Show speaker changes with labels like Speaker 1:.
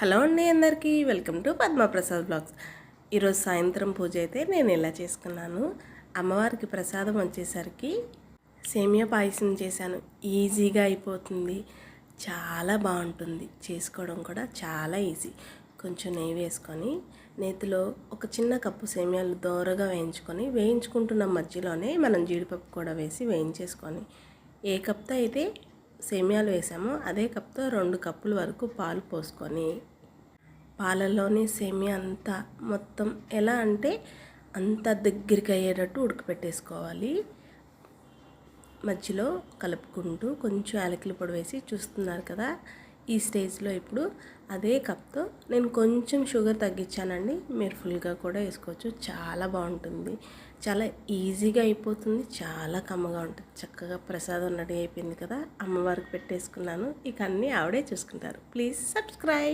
Speaker 1: Hello అండి, అందరికీ welcome to Padma Prasad blogs. ఈరోజు సాయంత్రం పూజ అయితే నేను ఇలా చేసుకున్నాను. అమ్మవారికి ప్రసాదం వచ్చేసరికి సేమియా పాయసం చేశాను. ఈజీగా అయిపోతుంది, చాలా బాగుంటుంది, చేసుకోవడం కూడా చాలా ఈజీ. కొంచెం నెయ్యి వేసుకొని నేతిలో ఒక చిన్న కప్పు సేమియాలు దోరగా వేయించుకుంటున్న మధ్యలోనే మనం జీడిపప్పు కూడా వేసి వేయించేసుకొని, ఏ కప్తో అయితే సేమియాలు వేసామో అదే కప్తో 2 కప్పుల వరకు పాలు పోసుకొని, పాలల్లోని సేమియా అంతా మొత్తం ఎలా అంటే అంత దగ్గరికి అయ్యేటట్టు ఉడకపెట్టేసుకోవాలి. మధ్యలో కలుపుకుంటూ కొంచెం యాలకుల పొడి వేసి చూస్తున్నారు కదా. ఈ స్టేజ్లో ఇప్పుడు అదే కప్తో నేను కొంచెం షుగర్ తగ్గించానండి. మీరు ఫుల్గా కూడా వేసుకోవచ్చు, చాలా బాగుంటుంది, చాలా ఈజీగా అయిపోతుంది, చాలా కమ్మగా ఉంటుంది. చక్కగా ప్రసాదం రెడీ అయిపోయింది కదా. అమ్మవారికి పెట్టేసుకున్నాను. ఇక అన్నీ ఆవిడే చూసుకుంటారు. Please subscribe.